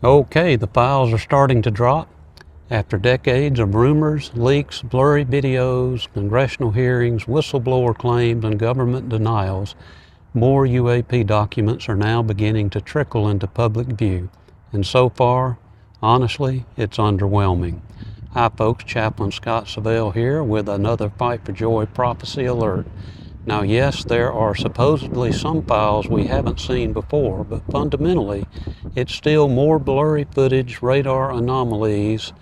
Okay, the files are starting to drop. After decades of rumors, leaks, blurry videos, congressional hearings, whistleblower claims, and government denials, more UAP documents are now beginning to trickle into public view. And so far, honestly, it's underwhelming. Hi folks, Chaplain Scott Savell here with another Fight for Joy prophecy alert. Now yes, there are supposedly some files we haven't seen before, but fundamentally, it's still more blurry footage, radar anomalies,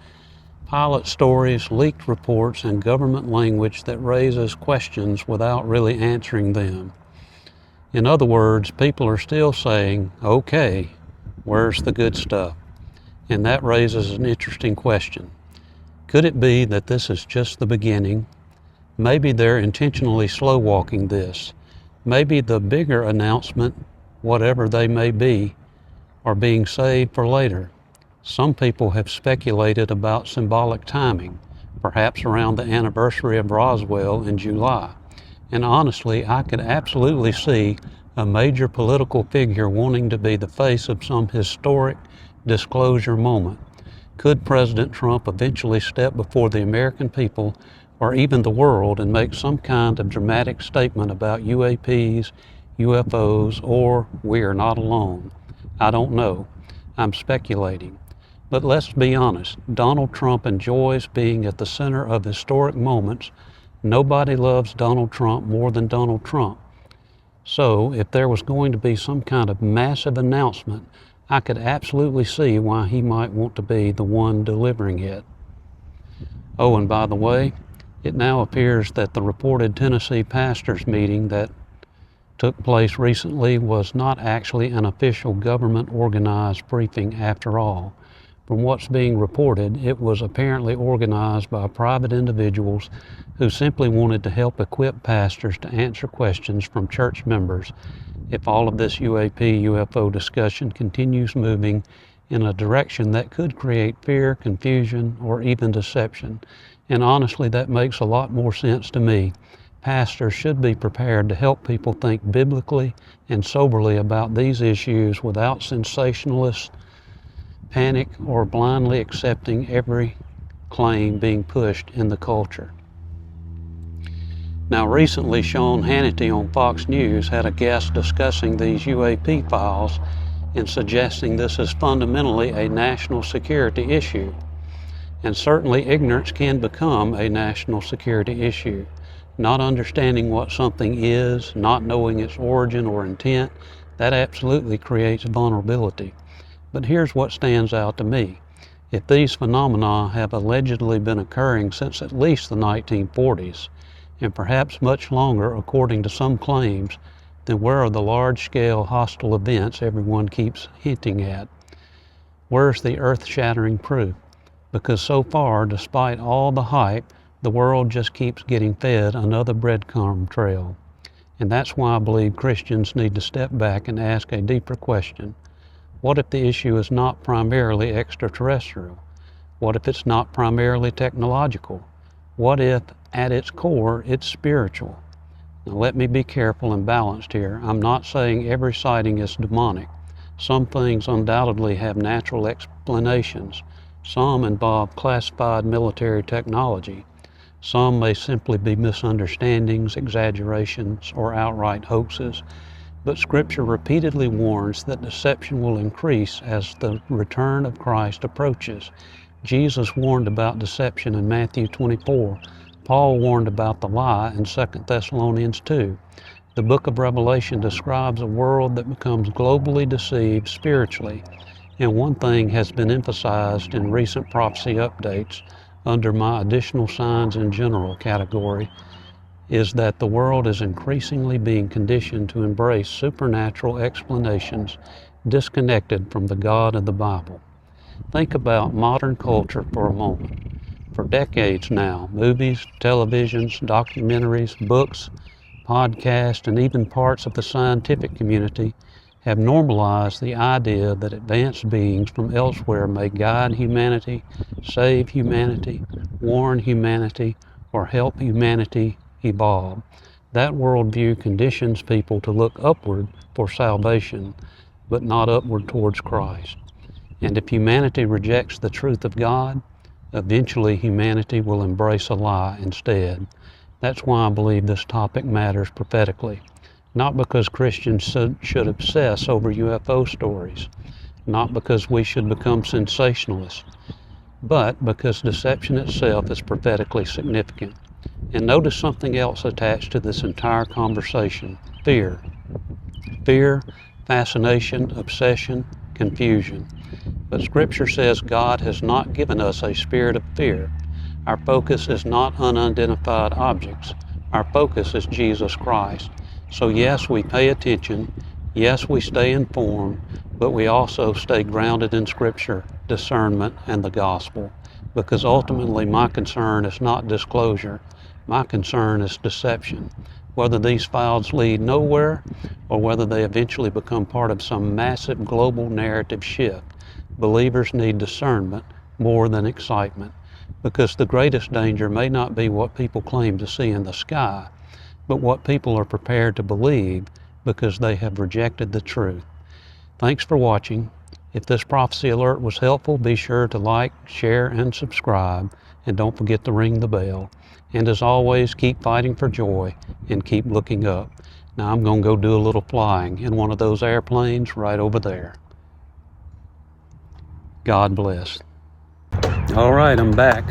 pilot stories, leaked reports, and government language that raises questions without really answering them. In other words, people are still saying, okay, where's the good stuff? And that raises an interesting question. Could it be that this is just the beginning? Maybe they're intentionally slow-walking this. Maybe the bigger announcement, whatever they may be, are being saved for later. Some people have speculated about symbolic timing, perhaps around the anniversary of Roswell in July. And honestly, I could absolutely see a major political figure wanting to be the face of some historic disclosure moment. Could President Trump eventually step before the American people or even the world and make some kind of dramatic statement about UAPs, UFOs, or we are not alone? I don't know. I'm speculating. But let's be honest, Donald Trump enjoys being at the center of historic moments. Nobody loves Donald Trump more than Donald Trump. So if there was going to be some kind of massive announcement, I could absolutely see why he might want to be the one delivering it. Oh, and by the way, it now appears that the reported Tennessee pastors' meeting that took place recently was not actually an official government-organized briefing after all. From what's being reported, it was apparently organized by private individuals who simply wanted to help equip pastors to answer questions from church members if all of this UAP, UFO discussion continues moving in a direction that could create fear, confusion, or even deception. And honestly, that makes a lot more sense to me. Pastors should be prepared to help people think biblically and soberly about these issues without sensationalist panic or blindly accepting every claim being pushed in the culture. Now recently, Sean Hannity on Fox News had a guest discussing these UAP files and suggesting this is fundamentally a national security issue. And certainly ignorance can become a national security issue. Not understanding what something is, not knowing its origin or intent, that absolutely creates vulnerability. But here's what stands out to me. If these phenomena have allegedly been occurring since at least the 1940s, and perhaps much longer according to some claims, then where are the large-scale hostile events everyone keeps hinting at? Where's the earth-shattering proof? Because so far, despite all the hype, the world just keeps getting fed another breadcrumb trail. And that's why I believe Christians need to step back and ask a deeper question. What if the issue is not primarily extraterrestrial? What if it's not primarily technological? What if, at its core, it's spiritual? Now let me be careful and balanced here. I'm not saying every sighting is demonic. Some things undoubtedly have natural explanations. Some involve classified military technology. Some may simply be misunderstandings, exaggerations, or outright hoaxes. But Scripture repeatedly warns that deception will increase as the return of Christ approaches. Jesus warned about deception in Matthew 24. Paul warned about the lie in 2 Thessalonians 2. The book of Revelation describes a world that becomes globally deceived spiritually. And one thing has been emphasized in recent prophecy updates under my additional signs in general category is that the world is increasingly being conditioned to embrace supernatural explanations disconnected from the God of the Bible. Think about modern culture for a moment. For decades now, movies, televisions, documentaries, books, podcasts, and even parts of the scientific community have normalized the idea that advanced beings from elsewhere may guide humanity, save humanity, warn humanity, or help humanity evolve. That worldview conditions people to look upward for salvation, but not upward towards Christ. And if humanity rejects the truth of God, eventually humanity will embrace a lie instead. That's why I believe this topic matters prophetically. Not because Christians should obsess over UFO stories, not because we should become sensationalists, but because deception itself is prophetically significant. And notice something else attached to this entire conversation: fear. Fear, fascination, obsession, confusion. But Scripture says God has not given us a spirit of fear. Our focus is not unidentified objects. Our focus is Jesus Christ. So yes, we pay attention. Yes, we stay informed, but we also stay grounded in Scripture, discernment, and the gospel. Because ultimately my concern is not disclosure. My concern is deception. Whether these files lead nowhere or whether they eventually become part of some massive global narrative shift, believers need discernment more than excitement, because the greatest danger may not be what people claim to see in the sky, but what people are prepared to believe because they have rejected the truth. Thanks for watching. If this prophecy alert was helpful, be sure to like, share, and subscribe, and don't forget to ring the bell. And as always, keep fighting for joy and keep looking up. Now I'm going to go do a little flying in one of those airplanes right over there. God bless. All right, I'm back.